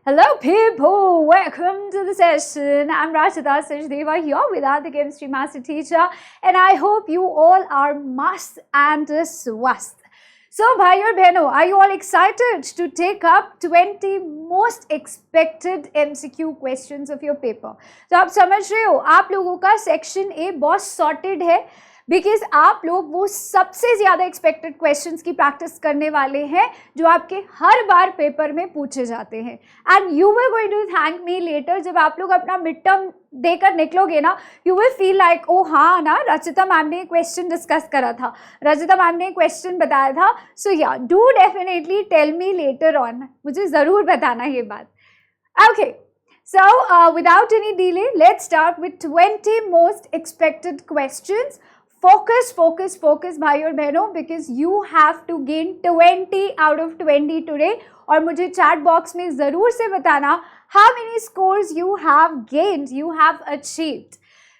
Hello people, welcome to the session. I'm Rachita Sachdeva here with the chemistry master teacher and I hope you all are mast and swast. So भाई और बहनों, are you all excited to take up 20 most expected MCQ questions of your paper? तो आप समझ रहे हो, आप लोगों का सेक्शन ए बहुत सॉर्टेड है बिकॉज आप लोग वो सबसे ज़्यादा एक्सपेक्टेड क्वेश्चंस की प्रैक्टिस करने वाले हैं जो आपके हर बार पेपर में पूछे जाते हैं. And you will going to thank me later. जब आप लोग अपना मिड टर्म देकर निकलोगे ना, you will feel like oh हाँ ना, रचिता मैम ने क्वेश्चन डिस्कस करा था, रचिता मैम ने क्वेश्चन बताया था. So yeah do definitely tell me later on, मुझे ज़रूर बताना ये बात. Okay, so without any delay, let's start with 20 most expected questions. Focus भाई और बहनों, because you have to gain 20 out of 20 today. और मुझे चैट बॉक्स में ज़रूर से बताना how many scores you have gained, you have achieved.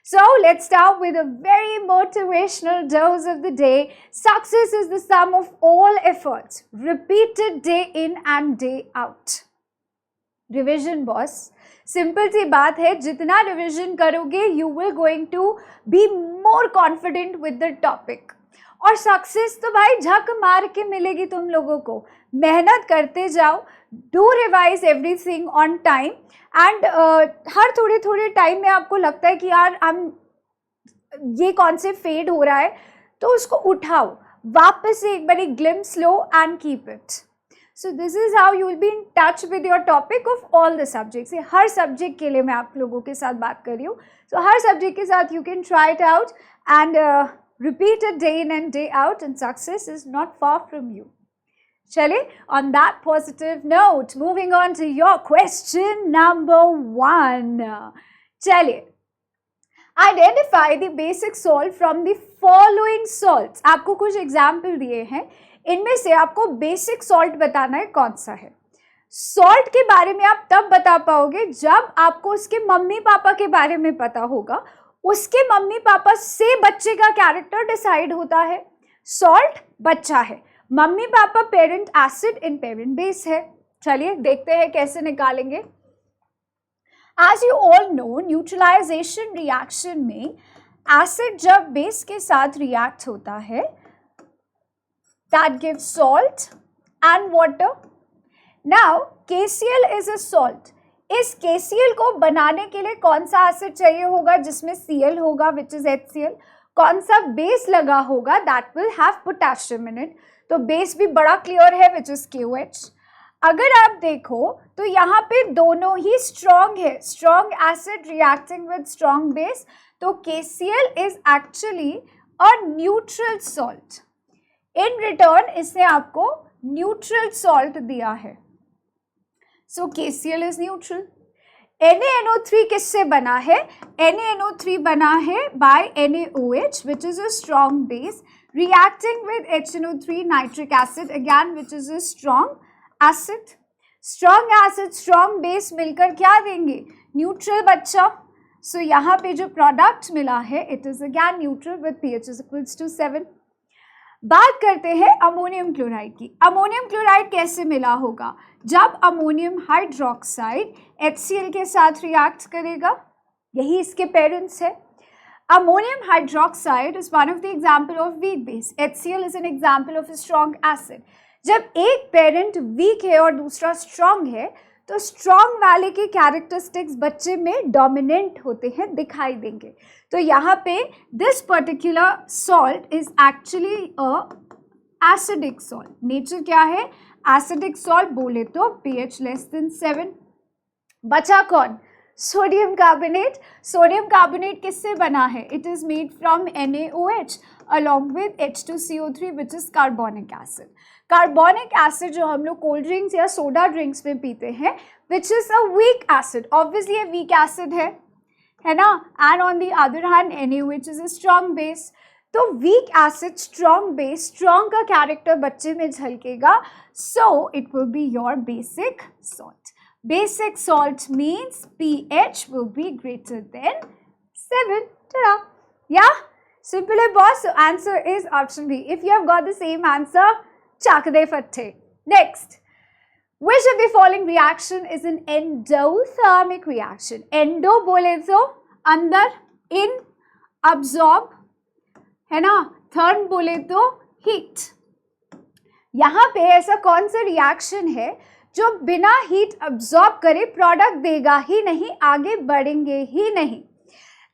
So let's start with a very motivational dose of the day. Success is the sum of all efforts, repeated day in and day out. Revision boss. Simple सी बात है, जितना revision करोगे you will going to be more confident with the topic. और success तो भाई झक मार के मिलेगी तुम लोगों को. मेहनत करते जाओ, do revise everything on time and हर थोड़े थोड़े टाइम में आपको लगता है कि यार ये कॉन्सेप्ट फेड हो रहा है, तो उसको उठाओ, वापस से एक बार ग्लिम्स लो and keep it. So this is how you will be in touch with your topic of all the subjects. ये हर सब्जेक्ट के लिए मैं आप लोगों के साथ बात कर रही हूँ. So हर सब्जेक्ट के साथ you can try it out and repeat it day in and day out, and success is not far from you. चलिए, on that positive note, moving on to your question number 1. चलिए, identify the basic salt from the following salts. आपको कुछ example दिए हैं, इनमें से आपको basic salt बताना है कौन सा है. सॉल्ट के बारे में आप तब बता पाओगे जब आपको उसके मम्मी पापा के बारे में पता होगा. उसके मम्मी पापा से बच्चे का कैरेक्टर डिसाइड होता है. सॉल्ट बच्चा है, mummy papa parent acid in parent base है. चलिए देखते हैं कैसे निकालेंगे. As you all know, neutralisation reaction में एसिड जब बेस के साथ रिएक्ट होता है, that gives salt and water. Now KCl is a salt. इस KCl को बनाने के लिए कौन सा एसिड चाहिए होगा जिसमें Cl होगा, which is HCl. कौन सा बेस लगा होगा, that will have potassium in it. तो बेस भी बड़ा क्लियर है, which is KOH. अगर आप देखो तो यहाँ पे दोनों ही स्ट्रॉन्ग है, strong acid reacting with strong base. तो KCl is actually a neutral salt. In return इसने आपको न्यूट्रल सॉल्ट दिया है. सो KCl इज न्यूट्रल. NaNO3 किससे बना है? NaNO3 बना है by NaOH, which is a strong base reacting with HNO3 nitric acid again, which is a strong acid. Strong acid strong base मिलकर क्या देंगे? न्यूट्रल बच्चा. सो यहाँ पे जो प्रोडक्ट मिला है, it is again neutral with pH is equals to 7. बात करते हैं अमोनियम क्लोराइड की. अमोनियम क्लोराइड कैसे मिला होगा? जब अमोनियम हाइड्रोक्साइड HCl के साथ रिएक्ट करेगा, यही इसके पेरेंट्स है. Ammonium hydroxide is one of the example of weak base. HCl is an example of a strong acid. जब एक पेरेंट वीक है और दूसरा स्ट्रॉन्ग है, तो स्ट्रॉन्ग वाले के कैरेक्टरिस्टिक्स बच्चे में डोमिनेंट होते हैं, दिखाई देंगे. तो यहाँ पे this particular salt is actually a acidic salt. Nature क्या है? एसिडिक सॉल्ट बोले तो pH लेस देन 7. बचा कौन? Sodium carbonate. सोडियम कार्बोनेट किससे बना है? It is made from NaOH along with H2CO3 which is carbonic acid. Carbonic acid जो हम लोग कोल्ड ड्रिंक्स या सोडा ड्रिंक्स में पीते हैं, which is a weak acid. Obviously ये वीक एसिड है ना. And on the other hand NaOH is a strong base. तो weak acid strong base, strong का कैरेक्टर बच्चे में झलकेगा. So it will be your basic salt. Basic salt means pH will be greater than 7. Ta-da! Yeah? Simple boss. So answer is option B. If you have got the same answer, चक दे फट्टे. Next, Which of the following reaction is an endothermic reaction? Endo बोले तो अंदर, in absorb है ना, therm बोले तो heat. यहाँ पे ऐसा कौन सा रिएक्शन है जो बिना हीट अब्सॉर्ब करे प्रोडक्ट देगा ही नहीं, आगे बढ़ेंगे ही नहीं?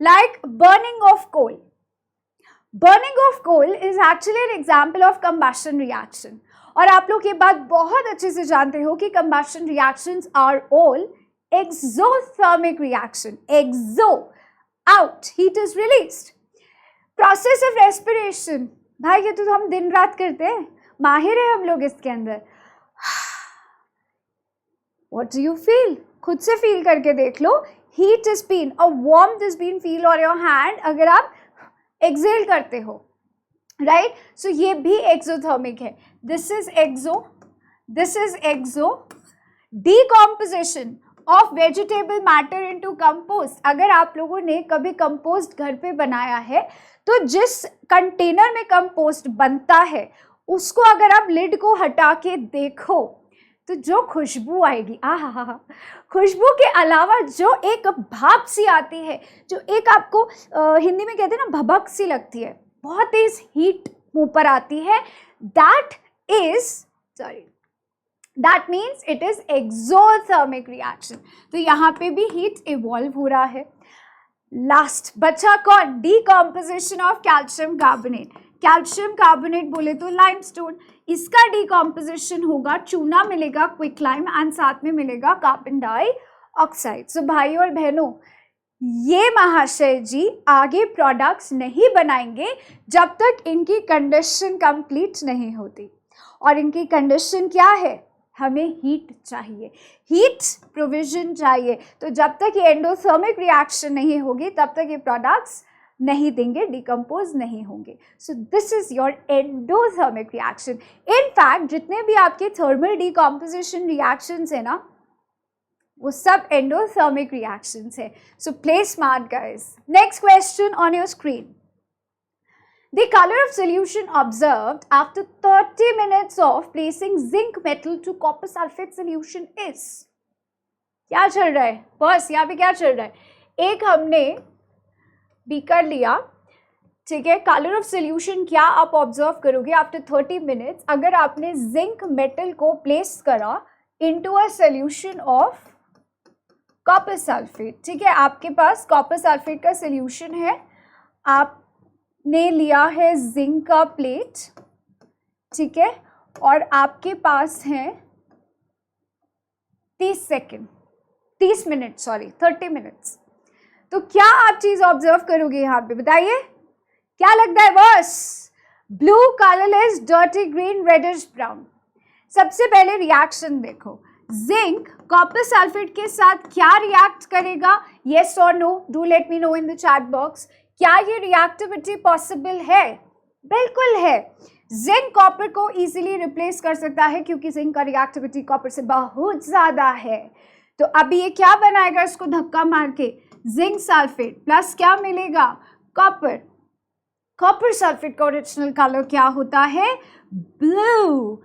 Like burning of coal. Burning of coal is actually an example of combustion reaction. और आप लोग ये बात बहुत अच्छे से जानते हो कि combustion reactions are all exothermic reaction. Exo, out, heat is released. Process of respiration, भाई ये तो हम दिन रात करते हैं, माहिर है हम लोग इसके अंदर। What do you feel? खुद से फील करके देख लो। Heat is been, a warmth is been feel on your hand अगर आप exhale करते हो, right? So ये भी exothermic है। This is exo, this is exo. Decomposition of vegetable matter into compost। अगर आप लोगों ने कभी कंपोस्ट घर पे बनाया है तो जिस कंटेनर में कंपोस्ट बनता है उसको अगर आप लिड को हटा के देखो तो जो खुशबू आएगी, आहा, खुशबू के अलावा जो एक भाप सी आती है, जो एक आपको हिंदी में कहते हैं ना भभक सी लगती है, बहुत तेज हीट मुंह पर आती है, that means it is exothermic reaction। तो यहाँ पे भी हीट इवॉल्व हो रहा है। लास्ट बचा कौन? Decomposition of calcium carbonate. Calcium carbonate बोले तो लाइमस्टोन, इसका डिकम्पोजिशन होगा, चूना मिलेगा क्विक लाइम एंड साथ में मिलेगा कार्बन डाइऑक्साइड। सो भाई और बहनों, ये महाशय जी आगे प्रोडक्ट्स नहीं बनाएंगे जब तक इनकी कंडीशन कंप्लीट नहीं होती। और इनकी कंडीशन क्या है? हमें हीट चाहिए, हीट प्रोविजन चाहिए। तो जब तक ये एंडोथर्मिक रिएक्शन नहीं होगी तब तक ये प्रोडक्ट्स नहीं देंगे, डिकम्पोज नहीं होंगे। सो this is your endothermic reaction. In fact जितने भी आपके थर्मल डिकम्पोजिशन रिएक्शंस है ना, वो सब एंडोथर्मिक रिएक्शंस है। So play smart guys. Next question on your screen. The color of solution observed after 30 minutes of placing zinc metal to copper sulfate solution is। क्या चल रहा है बस यहाँ पे? क्या चल रहा है? एक हमने बीकर लिया, ठीक है, कलर ऑफ सोल्यूशन क्या आप ऑब्जर्व करोगे आफ्टर 30 मिनट्स अगर आपने जिंक मेटल को प्लेस करा into a solution of copper sulphate. ठीक है, आपके पास कॉपर सल्फेट का सोल्यूशन है, आपने लिया है जिंक का प्लेट, ठीक है, और आपके पास है 30 मिनट्स। तो क्या आप चीज ऑब्जर्व करोगे यहाँ पे? बताइए क्या लगता है boss? Blue, colourless, dirty green, reddish brown. सबसे पहले रिएक्शन देखो, जिंक कॉपर सल्फेट के साथ क्या रिएक्ट करेगा? येस और no, do let me know in the chat box. क्या ये रिएक्टिविटी पॉसिबल है? बिल्कुल है। जिंक कॉपर को इजीली रिप्लेस कर सकता है क्योंकि जिंक का रिएक्टिविटी कॉपर से बहुत ज्यादा है। तो अभी ये क्या बनाएगा? इसको धक्का मार के जिंक सल्फेट प्लस क्या मिलेगा? कॉपर। कॉपर सल्फेट का ओरिजिनल कलर क्या होता है? Blue,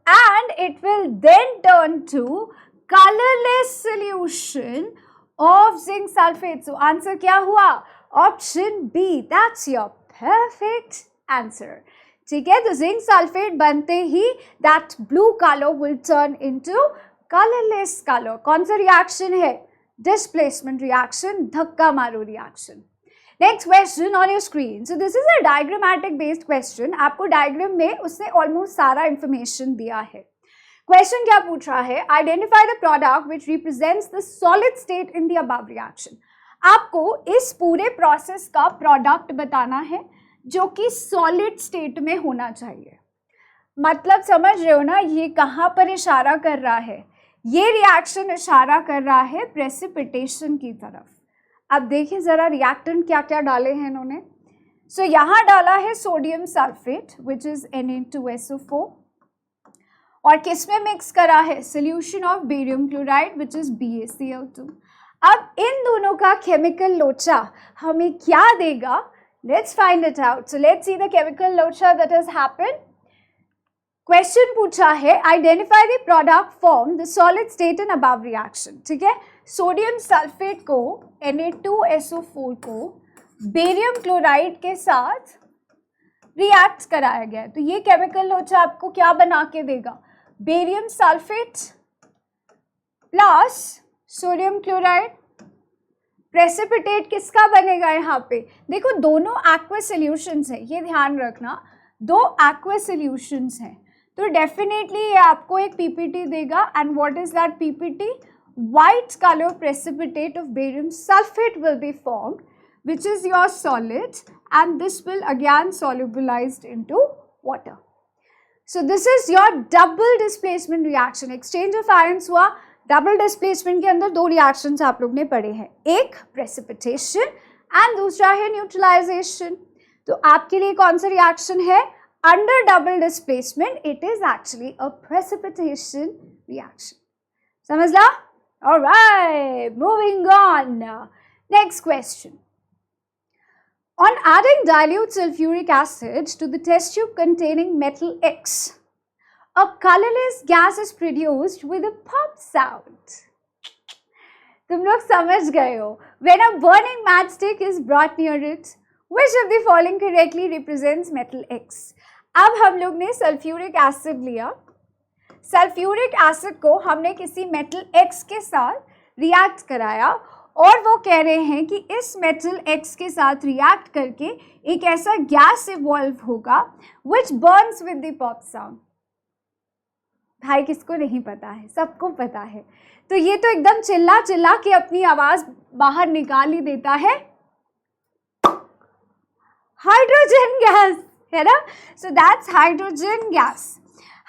and it will then turn to colorless solution of zinc sulfate. So answer क्या हुआ? Option B. That's your perfect answer. ठीक है, तो जिंक सल्फेट बनते ही that blue color will turn into colorless color. कौन सा रिएक्शन है? Displacement reaction, धक्का मारो reaction. Next question on your screen. So this is a diagrammatic based question. आपको डायग्राम में उसने ऑलमोस्ट सारा इंफॉर्मेशन दिया है। क्वेश्चन क्या पूछ रहा है? Identify the product which represents the solid state in the above reaction. आपको इस पूरे प्रोसेस का प्रोडक्ट बताना है जो कि सॉलिड स्टेट में होना चाहिए। मतलब समझ रहे हो ना, ये कहाँ पर इशारा कर रहा है? ये रिएक्शन इशारा कर रहा है प्रेसिपिटेशन की तरफ। अब देखिए जरा रिएक्टेंट क्या क्या डाले हैं इन्होंने। सो यहाँ डाला है sodium sulphate which is Na2SO4 और किस में मिक्स करा है? Solution of barium chloride which is BaCl2। अब इन दोनों का केमिकल लोचा हमें क्या देगा? Let's find it out. So let's see the chemical लोचा दैट हैज हैपेंड। क्वेश्चन पूछा है identify the product form the solid state in above reaction, ठीक है। सोडियम सल्फेट को Na2SO4 को बेरियम क्लोराइड के साथ रिएक्ट कराया गया है, तो ये केमिकल लोचा आपको क्या बना के देगा, barium sulphate plus sodium chloride. Precipitate किसका बनेगा यहाँ पे, देखो दोनों एक्वस सॉल्यूशंस है, ये ध्यान रखना, दो एक्वस सॉल्यूशंस हैं, तो डेफिनेटली ये आपको एक पीपीटी देगा। And what is that PPT, white colour precipitate of barium sulphate will be formed which is your solid, and this will again solubilized into water. So this is your double displacement reaction, exchange of ions हुआ। double displacement के अंदर दो reactions आप लोग ने पढ़े हैं, एक precipitation and दूसरा है neutralization। तो आपके लिए कौन सा reaction है, under double displacement it is actually a precipitation reaction, समझ ला? Alright, moving on, next question. On adding dilute sulfuric acid to the test tube containing metal X, a colorless gas is produced with a pop sound. तुम लोग समझ गए हो। When a burning matchstick is brought near it, which of the following correctly represents metal X? अब हम लोग ने sulphuric acid लिया, सल्फ्यूरिक एसिड को हमने किसी मेटल X के साथ रिएक्ट कराया, और वो कह रहे हैं कि इस मेटल X के साथ रिएक्ट करके एक ऐसा गैस इवॉल्व होगा which burns with the pop sound. भाई किसको नहीं पता है, सबको पता है। तो ये तो एकदम चिल्ला चिल्ला के अपनी आवाज बाहर निकाल ही देता है, हाइड्रोजन गैस, है ना। So that's hydrogen gas.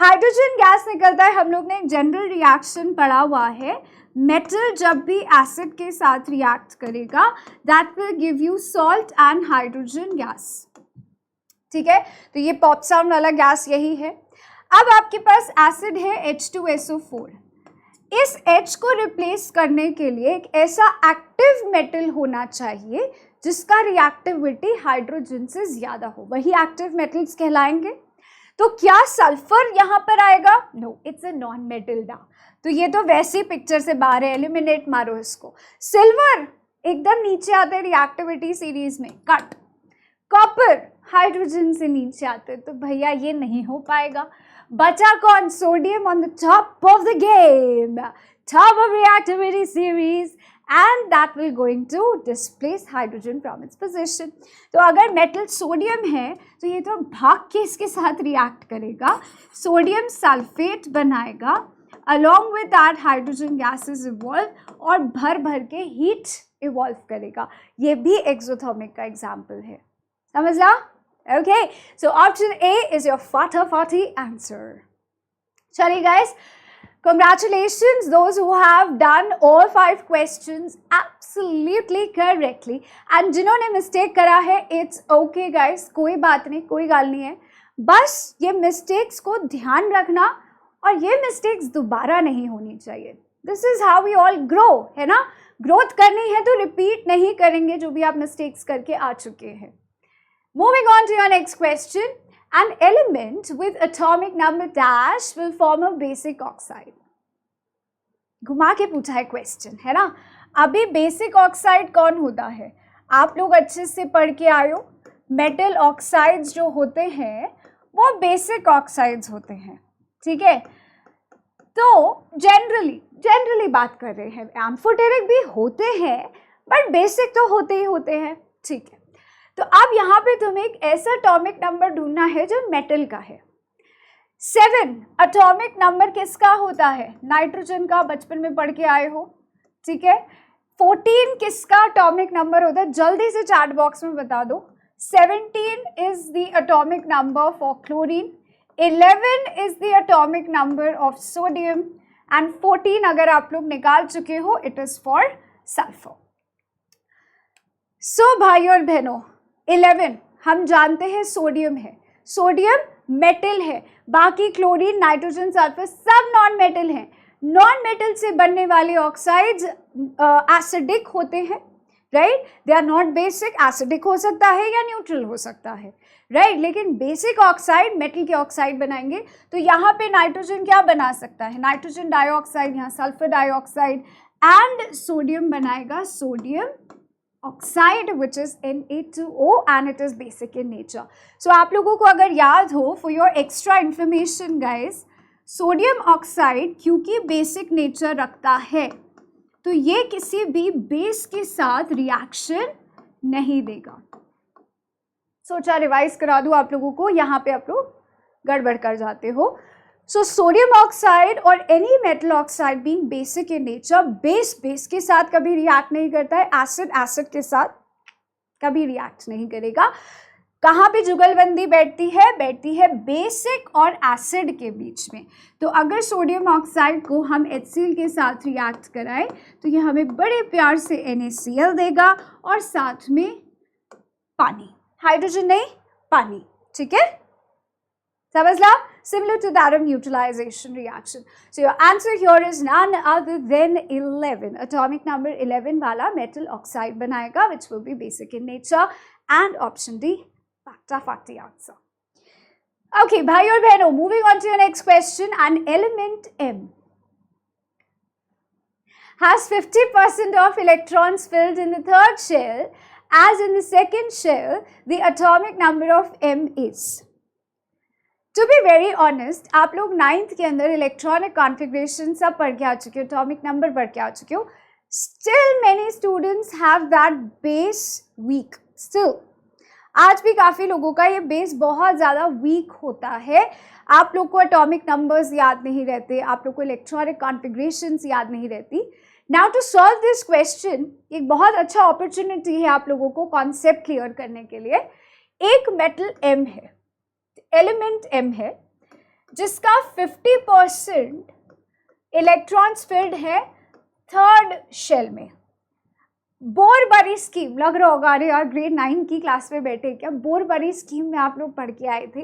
Hydrogen gas निकलता है, हम लोग ने एक जनरल रिएक्शन पढ़ा हुआ है, मेटल जब भी एसिड के साथ रिएक्ट करेगा that will give you salt and hydrogen gas, ठीक है। तो ये पॉप साउंड वाला गैस यही है। अब आपके पास एसिड है H2SO4, इस H को रिप्लेस करने के लिए एक ऐसा एक्टिव मेटल होना चाहिए जिसका रिएक्टिविटी हाइड्रोजन से ज्यादा हो, वही एक्टिव मेटल्स कहलाएंगे। तो क्या सल्फर यहाँ पर आएगा, no, it's a non metal ना, तो ये तो वैसे ही पिक्चर से बाहर है, एलिमिनेट मारो इसको। सिल्वर एकदम नीचे आते हैं रिएक्टिविटी सीरीज में, कट। कॉपर हाइड्रोजन से नीचे आते, तो भैया ये नहीं हो पाएगा। बचा कौन, sodium on the top of the game, top of reactivity series, and that will going to displace hydrogen from its position. तो अगर मेटल सोडियम है तो ये तो भाग के इसके साथ रिएक्ट करेगा, सोडियम सल्फेट बनाएगा, along with that hydrogen gases evolve और भर भर के हीट इवॉल्व करेगा। ये भी एक्सोथर्मिक का एग्जाम्पल है, समझ ला? Okay, so option A is your फाटाफाटी आंसर। चलिए guys, congratulations those who have done all 5 questions absolutely correctly, and जिन्होंने मिस्टेक करा है it's okay guys, कोई बात नहीं, कोई गाल नहीं है, बस ये मिस्टेक्स को ध्यान रखना और ये मिस्टेक्स दोबारा नहीं होनी चाहिए। This is how we all grow, है ना। ग्रोथ करनी है तो रिपीट नहीं करेंगे जो भी आप मिस्टेक्स करके आ चुके हैं। Moving on to your next question, an element with atomic number dash will form a basic oxide. घुमा के पूछा है क्वेश्चन, है ना। अभी बेसिक ऑक्साइड कौन होता है, आप लोग अच्छे से पढ़ के आए हो, मेटल ऑक्साइड्स जो होते हैं वो बेसिक ऑक्साइड्स होते हैं, ठीक है। तो जनरली बात कर रहे हैं, एम्फोटेरिक भी होते हैं बट बेसिक तो होते ही होते हैं, ठीक है। तो अब यहाँ पे तुम्हें एक ऐसा एटॉमिक नंबर ढूंढना है जो मेटल का है। 7 एटॉमिक नंबर किसका होता है, नाइट्रोजन का, बचपन में पढ़ के आए हो, ठीक है। 14 किसका एटॉमिक नंबर होता है, जल्दी से चैट बॉक्स में बता दो। 17 is the atomic number for chlorine, 11 is the atomic number of sodium, and 14 अगर आप लोग निकाल चुके हो इट इज फॉर सल्फर। सो भाई और बहनों, 11 हम जानते हैं सोडियम है, सोडियम मेटल है, बाकी क्लोरीन, नाइट्रोजन, सल्फर सब नॉन मेटल हैं। नॉन मेटल से बनने वाले ऑक्साइड्स एसिडिक होते हैं, right, they are not basic, acidic हो सकता है या न्यूट्रल हो सकता है, राइट, लेकिन बेसिक ऑक्साइड मेटल के ऑक्साइड बनाएंगे। तो यहाँ पे नाइट्रोजन क्या बना सकता है, नाइट्रोजन डाइऑक्साइड, यहाँ सल्फर डाइऑक्साइड, एंड सोडियम बनाएगा sodium oxide which is Na2O and it is basic in nature. So आप लोगों को अगर याद हो, for your extra information guys, sodium oxide क्योंकि बेसिक नेचर रखता है तो ये किसी भी बेस के साथ रिएक्शन नहीं देगा। सोचा रिवाइज करा दूं आप लोगों को, यहाँ पे आप लोग गड़बड़ कर जाते हो। सो सोडियम ऑक्साइड और any metal oxide being basic in nature, base के साथ कभी रिएक्ट नहीं करता है, एसिड के साथ कभी रिएक्ट नहीं करेगा। कहाँ पे जुगलबंदी बैठती है बेसिक और एसिड के बीच में। तो अगर सोडियम ऑक्साइड को हम HCl के साथ रिएक्ट कराएं तो ये हमें बड़े प्यार से NaCl देगा और साथ में पानी, हाइड्रोजन नहीं पानी, ठीक है, समझ ला, similar to that of neutralization reaction. So your answer here is none other than 11. Atomic number 11 वाला metal oxide बनाएगा which will be basic in nature, and option D facta answer. Okay, bhai aur behno, moving on to your next question. An element M has 50% of electrons filled in the third shell as in the second shell. The atomic number of M is. To be very honest, आप लोग 9th के अंदर electronic configuration सब पढ़ के आ चुके हो, atomic number पढ़ के आ चुके हो। Still many students have that base weak. Still आज भी काफ़ी लोगों का ये बेस बहुत ज़्यादा वीक होता है। आप लोग को एटॉमिक नंबर्स याद नहीं रहते, आप लोग को इलेक्ट्रॉनिक कॉन्फ़िगरेशंस याद नहीं रहती। Now to solve this question, एक बहुत अच्छा अपॉर्चुनिटी है आप लोगों को कॉन्सेप्ट क्लियर करने के लिए। एक मेटल M है, एलिमेंट M है, जिसका 50% इलेक्ट्रॉन्स फिल्ड है थर्ड शेल में। बोरबरी स्कीम, लग रहा होगा अरे यार ग्रेड 9 की क्लास में बैठे क्या, बोरबरी स्कीम में आप लोग पढ़ के आए थे,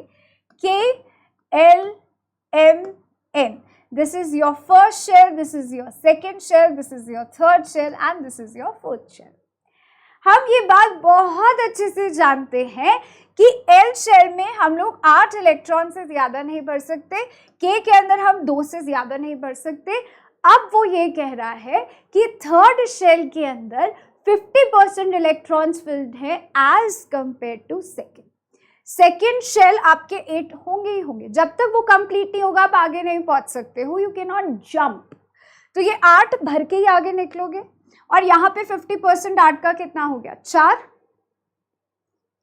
KLMN, this is your first shell, this is your second shell, this is your third shell and this is your fourth shell. हम ये बात बहुत अच्छे से जानते हैं कि L शेल में हम लोग 8 इलेक्ट्रॉन से ज़्यादा नहीं भर सकते, K के अंदर हम 2 से ज़्यादा नहीं भर सकते। अब वो ये कह रहा है कि थर्ड शेल के अंदर 50% इलेक्ट्रॉन्स फिल्ड हैं as compared to second. Second shell आपके 8 होंगे ही होंगे, जब तक वो कंप्लीट नहीं होगा आप आगे नहीं पहुंच सकते हो, यू कैन नॉट जंप। तो ये 8 भर के ही आगे निकलोगे, और यहाँ पे 50% 8 का कितना हो गया, 4।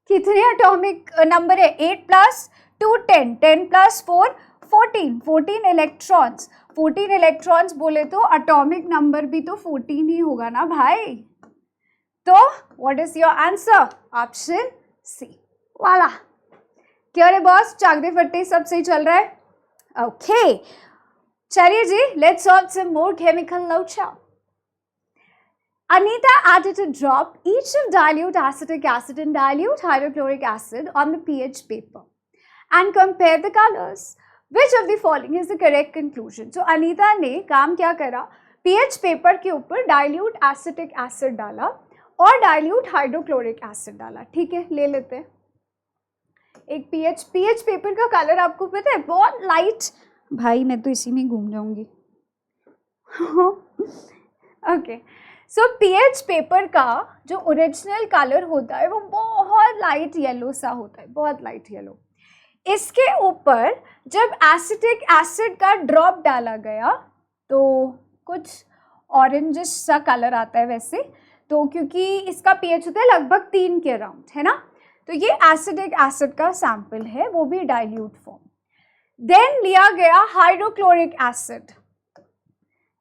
कितने एटॉमिक नंबर है, 8 प्लस 2 10, 10 प्लस 4 14, 14 इलेक्ट्रॉन्स। 14 इलेक्ट्रॉन्स बोले तो एटॉमिक नंबर भी तो 14 ही होगा ना भाई। तो what is your answer, option C वाला। क्या रे बॉस, चाकदे फट्टे सब सही चल रहा है, ओके चलिए जी, let's solve some more chemical लोचा। Anita added a drop each of dilute acetic acid and dilute hydrochloric acid on the pH paper and compared the colors. Which of the following is the correct conclusion? So Anita ने काम क्या करा, pH paper के ऊपर dilute acetic acid डाला और dilute hydrochloric acid डाला। ठीक है, ले लेते हैं एक pH पेपर का कलर आपको पता है बहुत लाइट, भाई मैं तो इसी में घूम जाऊंगी। ओके, सो pH पेपर का जो ओरिजिनल कलर होता है वो बहुत लाइट येलो सा होता है, बहुत लाइट येलो। इसके ऊपर जब एसिटिक एसिड का ड्रॉप डाला गया तो कुछ ऑरेंजिश सा कलर आता है वैसे, तो क्योंकि इसका pH होता है लगभग 3 के अराउंड, है ना। तो ये एसिडिक एसिड का सैंपल है, वो भी डाइल्यूट फॉर्म। देन लिया गया हाइड्रोक्लोरिक एसिड,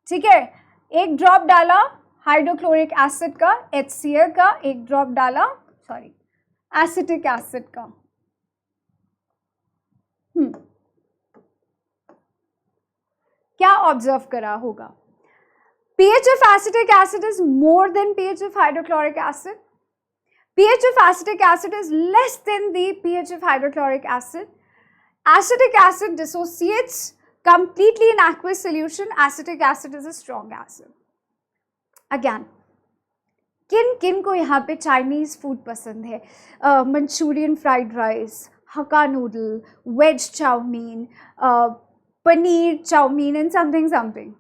ठीक है, एक ड्रॉप डाला हाइड्रोक्लोरिक एसिड का, HCl का, एक ड्रॉप डाला एसिटिक एसिड का। क्या ऑब्जर्व करा होगा, pH of acetic acid is more than pH of hydrochloric acid, pH of acetic acid is less than the pH of hydrochloric acid, acetic acid dissociates completely in aqueous solution, acetic acid is a strong acid. Again, किन किन को यहाँ पे Chinese food पसंद है? Manchurian fried rice, hakka noodle, veg chow mein, paneer chow mein and something something,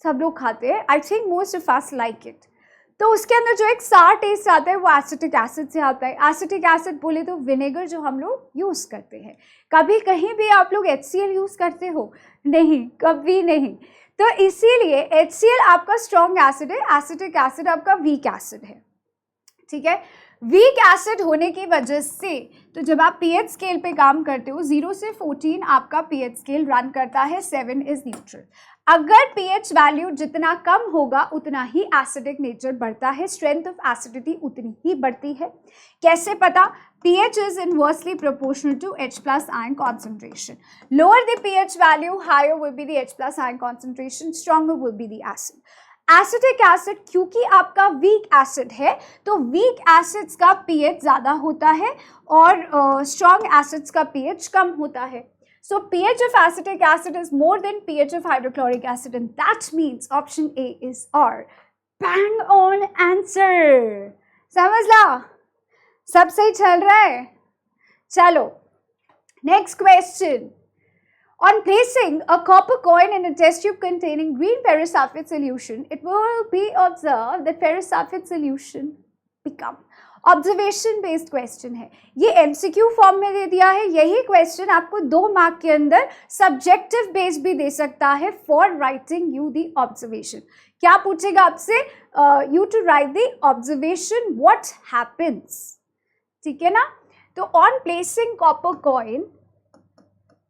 सब लोग खाते हैं. I think most of us like it. तो उसके अंदर जो एक सार टेस्ट आता है वो एसिटिक एसिड से आता है. एसिटिक एसिड बोले तो विनेगर जो हम लोग यूज़ करते हैं. कभी कहीं भी आप लोग HCl यूज़ करते हो? नहीं, कभी नहीं. तो इसीलिए HCl आपका स्ट्रॉन्ग एसिड है, एसिटिक एसिड आपका वीक एसिड है. ठीक है, वीक एसिड होने की वजह से तो जब आप pH स्केल पे काम करते हो 0 से 14 आपका pH स्केल रन करता है, 7 इज न्यूट्रल. अगर pH वैल्यू जितना कम होगा उतना ही एसिडिक नेचर बढ़ता है, स्ट्रेंथ ऑफ एसिडिटी उतनी ही बढ़ती है. कैसे पता? pH is inversely proportional to H plus ion concentration. Lower the pH value, higher will be the H plus ion concentration, stronger will be the acid. Acetic acid क्योंकि आपका week acid है तो weak acids का pH ज़्यादा होता है और strong acids का pH कम होता है. So pH of acetic acid is more than pH of hydrochloric acid, and that means option A is R. Bang on answer. समझ ला? सब सही चल रहा है? चलो, next question. On placing a copper coin in a test tube containing green ferrous sulfate solution, it will be observed that ferrous sulfate solution become. Observation based question है, ये MCQ form में दे दिया है. यही क्वेश्चन आपको 2 mark के अंदर subjective based भी दे सकता है for writing you the observation. क्या पूछेगा आपसे? You to write the observation what happens. ठीक है ना? तो on placing copper coin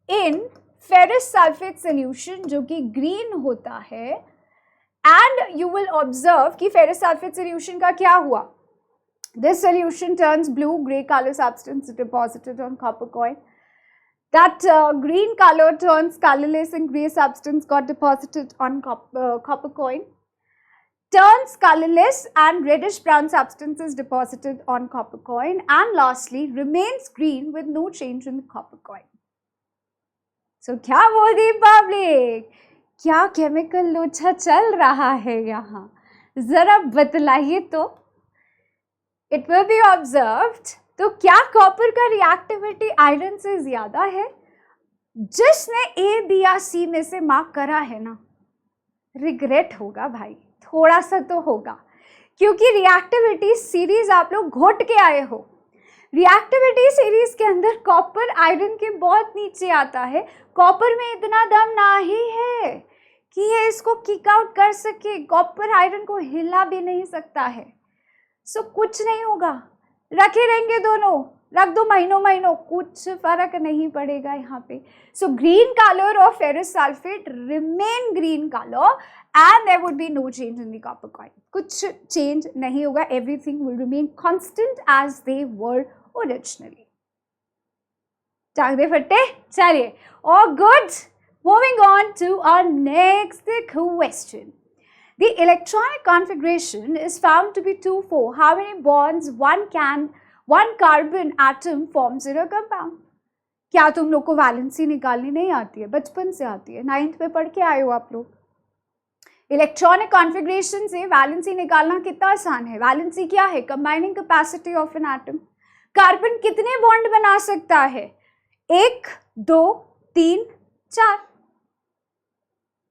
in ferrous sulphate solution जो कि ग्रीन होता है, एंड यू विल ऑब्जर्व कि फेरस सल्फेट सोल्यूशन का क्या हुआ. This solution turns blue, grey color substance deposited on copper coin. That green color turns colorless and grey substance got deposited on copper coin. Turns colorless and reddish brown substance is deposited on copper coin. And lastly, remains green with no change in the copper coin. So, क्या बोल दी public? क्या chemical लोचा चल रहा है यहाँ? जरा बतलाइए तो. It will be observed. तो क्या कॉपर का रिएक्टिविटी आयरन से ज्यादा है? जिसने A, B या C में से मार्क करा है ना, रिग्रेट होगा भाई, थोड़ा सा तो होगा, क्योंकि रिएक्टिविटी सीरीज आप लोग घोट के आए हो. रिएक्टिविटी सीरीज के अंदर कॉपर आयरन के बहुत नीचे आता है. कॉपर में इतना दम नहीं है कि ये इसको किक आउट कर सके. कॉपर आयरन को हिला भी नहीं सकता है. सो कुछ नहीं होगा, रखे रहेंगे दोनों, रख दो महीनों, कुछ फर्क नहीं पड़ेगा यहाँ पे. So green colour of ferrous sulphate remain green colour and there would be no change in the copper coin. कुछ चेंज नहीं होगा, everything will remain constant as they were originally. टांग दे फट्टे. चलिए, all good. Moving on to our next question. The electronic configuration is found to be 2,4. How many bonds one carbon atom forms in a compound? क्या तुम लोग को valency निकालनी नहीं आती है? बचपन से आती है, 9th में पढ़ के आए हो आप लोग. इलेक्ट्रॉनिक कॉन्फ़िगरेशन से वैलेंसी निकालना कितना आसान है. वैलेंसी क्या है? Combining capacity of an atom. Carbon कितने बॉन्ड बना सकता है? 1, 2, 3, 4.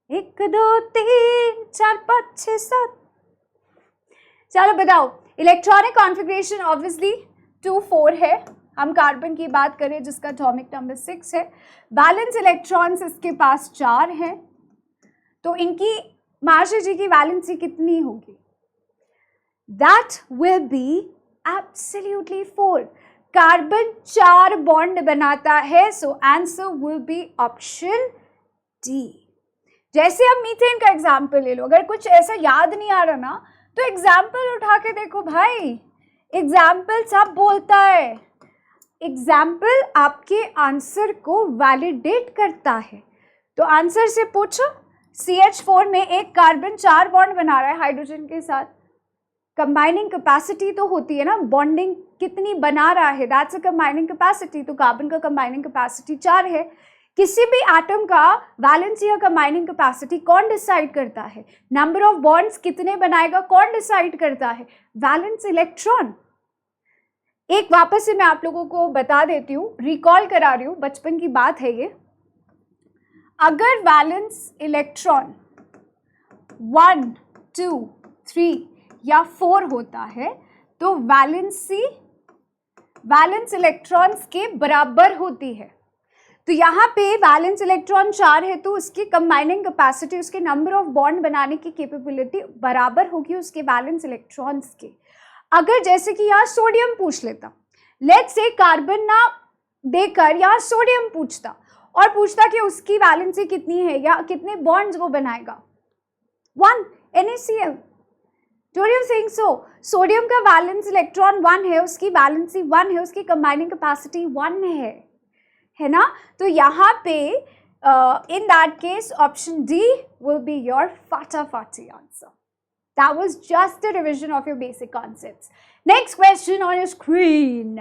1, 2, 3, 4, 5, 6, 7. चलो बताओ. इलेक्ट्रॉनिक कॉन्फ़िगरेशन ऑब्वियसली 2,4 है. हम कार्बन की बात करें जिसका एटॉमिक नंबर 6 है. बैलेंस इलेक्ट्रॉन्स इसके पास 4 हैं. तो इनकी मार्शल जी की वैलेंसी कितनी होगी? That will be absolutely 4. Carbon 4 bond बनाता है. So answer will be option D. जैसे अब मीथेन का एग्जाम्पल ले लो. अगर कुछ ऐसा याद नहीं आ रहा ना तो एग्जाम्पल उठा के देखो भाई. एग्जाम्पल सब बोलता है. एग्जाम्पल आपके आंसर को वैलिडेट करता है. तो आंसर से पूछो, CH4 में एक कार्बन 4 बॉन्ड बना रहा है हाइड्रोजन के साथ. कंबाइनिंग कैपेसिटी तो होती है ना, बॉन्डिंग कितनी बना रहा है, दैट्स अ कंबाइनिंग कैपेसिटी. तो कार्बन का कंबाइनिंग कैपेसिटी 4 है. किसी भी एटम का वैलेंस या कंबाइनिंग कैपेसिटी कौन डिसाइड करता है? नंबर ऑफ बॉन्ड्स कितने बनाएगा कौन डिसाइड करता है? Valence electron. एक वापस से मैं आप लोगों को बता देती हूँ, रिकॉल करा रही हूँ, बचपन की बात है ये। अगर वैलेंस इलेक्ट्रॉन 1, 2, 3 या 4 होता है तो वैलेंस इलेक्ट्रॉन्स के बराबर होती है। तो यहाँ पे वैलेंस इलेक्ट्रॉन 4 है तो उसकी कंबाइनिंग कैपेसिटी, उसके नंबर ऑफ बॉन्ड बनाने की कैपेबिलिटी बराबर होगी उसके वैलेंस इलेक्ट्रॉन्स के। अगर जैसे कि यहाँ सोडियम पूछ लेता, लेट्स से कार्बन ना देकर यहाँ सोडियम पूछता और पूछता कि उसकी वैलेंसी कितनी है या कितने बॉन्ड्स वो बनाएगा, 1 NaCl। Don't you think so? Sodium का वैलेंस इलेक्ट्रॉन 1 है, उसकी वैलेंसी 1 है, उसकी कंबाइनिंग कैपेसिटी 1 है ना? तो यहाँ पे in that case option D will be your फाटाफाटी answer. That was just a revision of your basic concepts. Next question on your screen.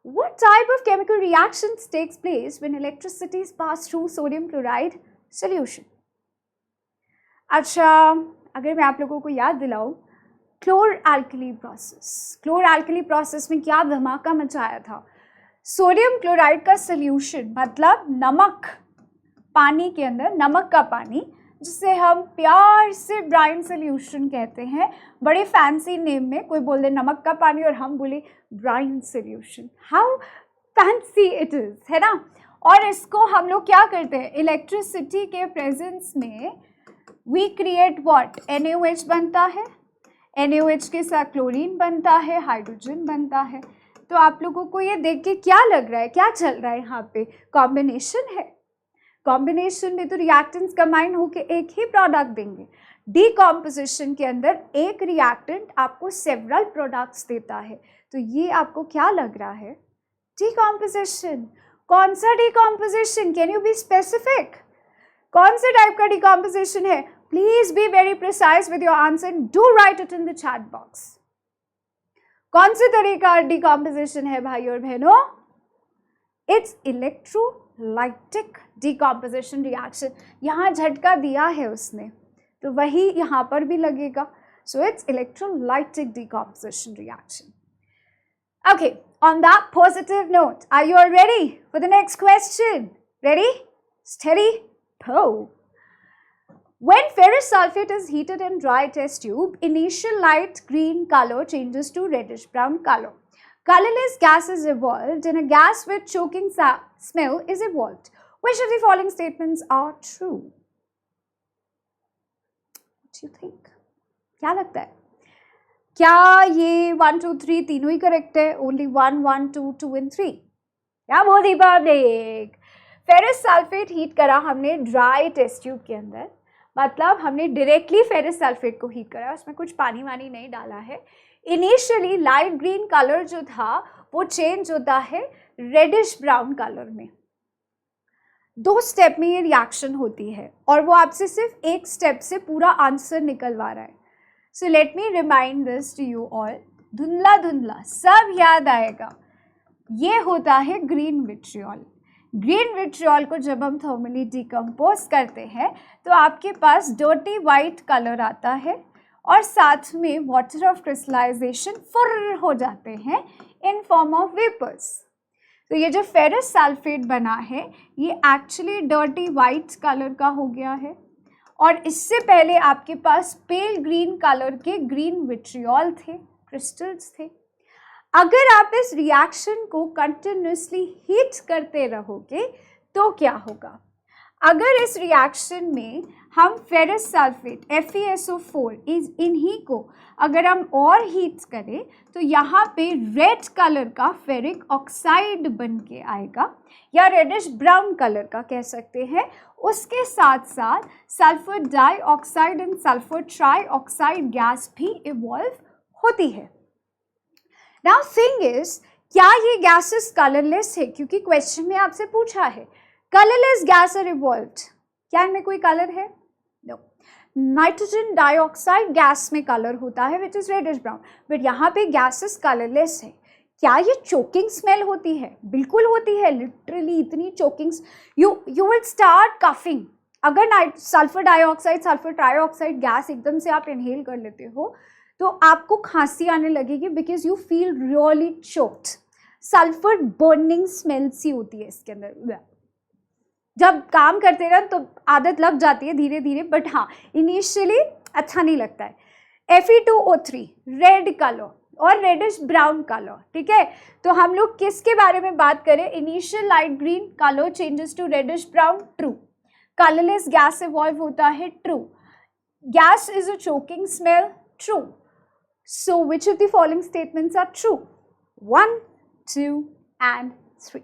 What type of chemical reactions takes place when electricity is passed through sodium chloride solution? अच्छा, अगर मैं आप लोगों को याद दिलाऊं, क्लोर alkali process में क्या धमाका मचाया था? सोडियम क्लोराइड का सॉल्यूशन मतलब नमक, पानी के अंदर नमक का पानी, जिसे हम प्यार से ब्राइन सॉल्यूशन कहते हैं, बड़े फैंसी नेम में। कोई बोल दे नमक का पानी और हम बोले brine solution, how fancy it is, है ना? और इसको हम लोग क्या करते हैं, इलेक्ट्रिसिटी के प्रेजेंस में वी क्रिएट व्हाट, NaOH बनता है, NaOH के साथ क्लोरीन बनता है, हाइड्रोजन बनता है। तो आप लोगों को ये देख के क्या लग रहा है, क्या चल रहा है यहाँ पे? कॉम्बिनेशन है। कॉम्बिनेशन में तो रिएक्टेंट्स कंबाइन होकर एक ही प्रोडक्ट देंगे। डीकॉम्पोजिशन के अंदर एक रिएक्टेंट आपको सेवरल प्रोडक्ट्स देता है। तो ये आपको क्या लग रहा है? डीकॉम्पोजिशन। कौन सा decomposition? Can you be specific? कौन से टाइप का डीकॉम्पोजिशन है? Please be very precise with your answer and do right it in the chat box. कौन से तरह का डीकॉम्पोजिशन है भाई और बहनों? It's electrolytic decomposition reaction. यहाँ झटका दिया है उसने तो वही यहाँ पर भी लगेगा। So it's electrolytic decomposition reaction. Okay, on that positive note, are you all ready for the next question? Ready? Steady? Go. When ferrous sulfate is heated in dry test tube, initial light green color changes to reddish brown color. Colorless gas is evolved and a gas with choking smell is evolved. Which of the following statements are true? What do you think? क्या लगता है? क्या ये 1, 2, 3 तीनों ही correct है? Only 1, 1, 2, 2 and 3? क्या बोल दी public? Ferrous sulphate heat करा हमने ड्राई टेस्ट ट्यूब के अंदर, मतलब हमने डायरेक्टली फेरस सल्फेट को हीट करा, उसमें कुछ पानी वानी नहीं डाला है। इनिशियली लाइट ग्रीन कलर जो था वो चेंज होता है रेडिश ब्राउन कलर में। 2 स्टेप में ये रिएक्शन होती है और वो आपसे सिर्फ एक स्टेप से पूरा आंसर निकलवा रहा है। So let me remind this to you all, धुंधला धुंधला सब याद आएगा। ये होता है ग्रीन विट्रियोल। ग्रीन विट्रियोल को जब हम थर्मली डिकम्पोज करते हैं तो आपके पास डर्टी वाइट कलर आता है और साथ में वाटर ऑफ क्रिस्टलाइजेशन फुर्र हो जाते हैं इन फॉर्म ऑफ वेपर्स। तो ये जो फेरस सल्फेट बना है ये एक्चुअली डर्टी वाइट कलर का हो गया है और इससे पहले आपके पास पेल ग्रीन कलर के ग्रीन विट्रियोल थे, क्रिस्टल्स थे। अगर आप इस रिएक्शन को कंटिन्यूसली हीट करते रहोगे तो क्या होगा? अगर इस रिएक्शन में हम फेरस सल्फेट FeSO4 इन्हीं को अगर हम और हीट करें तो यहाँ पे रेड कलर का फेरिक ऑक्साइड बन के आएगा या रेडिश ब्राउन कलर का कह सकते हैं। उसके साथ साथ sulphur dioxide and sulphur trioxide gas भी इवॉल्व होती है। नाउ थिंग इज, क्या ये गैसेस कलरलेस है? क्योंकि क्वेश्चन में आपसे पूछा है कलरलेस गैस आर इवॉल्व्ड, क्या इनमें कोई कलर है? नो। नाइट्रोजन डाइऑक्साइड गैस में कलर होता है which is reddish brown, but यहाँ पे गैसेस कलरलेस है। क्या ये चोकिंग स्मेल होती है? बिल्कुल होती है, लिटरली इतनी choking, you will start coughing. अगर sulphur dioxide, sulphur trioxide gas एकदम से आप इनहेल कर लेते हो तो आपको खांसी आने लगेगी, because you feel really choked. Sulphur burning smell सी होती है इसके अंदर। जब काम करते रहो तो आदत लग जाती है धीरे धीरे, बट हाँ इनिशियली अच्छा नहीं लगता है। Fe2O3 रेड कलर और रेडिश ब्राउन कलर, ठीक है। तो हम लोग किसके बारे में बात करें? Initial light green colour changes to reddish brown, true. Colourless gas evolve होता है, true. Gas is a choking smell, true. So which of the following statements are true? 1, 2 and 3.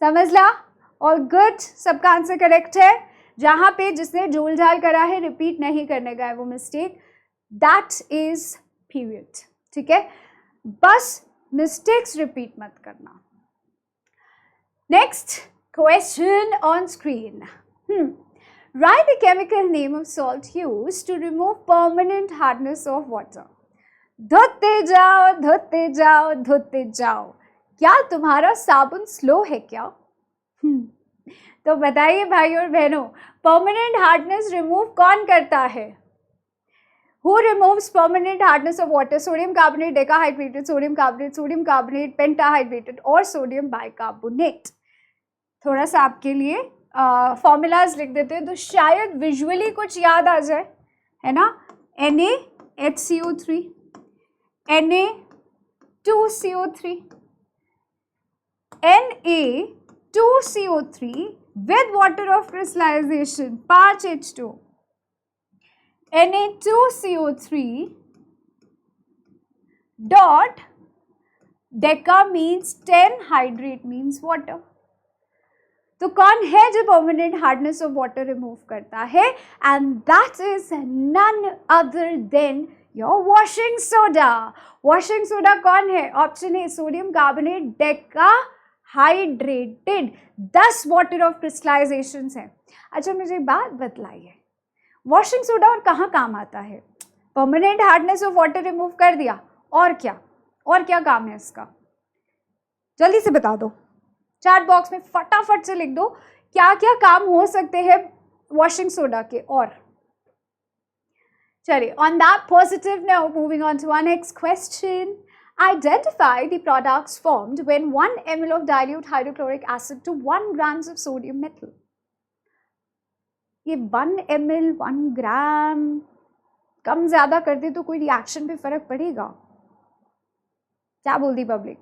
समझ ला? All good? सबका आंसर करेक्ट है। जहां पे जिसने जोल झाल करा है, रिपीट नहीं करने का है वो मिस्टेक, दैट इज पीरियड, ठीक है। बस मिस्टेक्स रिपीट मत करना। Next question on screen. Write the chemical name of salt used to remove permanent hardness of water. धोते जाओ धोते जाओ धोते जाओ। क्या तुम्हारा साबुन स्लो है क्या? तो बताइए भाई और बहनों, परमानेंट हार्डनेस रिमूव कौन करता है? Who removes permanent hardness of water? Sodium carbonate, decahydrated sodium carbonate, pentahydrated और sodium bicarbonate। थोड़ा सा आपके लिए फॉर्मूलाज लिख देते हैं तो शायद विजुअली कुछ याद आ जाए, है ना। NaHCO3, Na2CO3, Na2CO3 with water of crystallization 5H2, Na2CO3 dot deca means 10, hydrate means water। तो कौन है जो permanent hardness of water remove करता है? And that is none other than your washing soda. Washing soda कौन है? Option A sodium carbonate decahydrated, 10 water of crystallization है। अच्छा मुझे बात बतलाइए, वॉशिंग सोडा और कहाँ काम आता है? Permanent hardness of water remove कर दिया, और क्या काम है इसका? जल्दी से बता दो, चैट बॉक्स में फटाफट से लिख दो क्या क्या काम हो सकते हैं वॉशिंग सोडा के। और चलिए, on that positive note, moving on to our next question. Identify the products formed when 1 ml of dilute hydrochloric acid to 1 grams of sodium metal. ये 1 ml 1 ग्राम कम ज्यादा कर दे तो कोई रिएक्शन पे फर्क पड़ेगा? क्या बोल दी पब्लिक?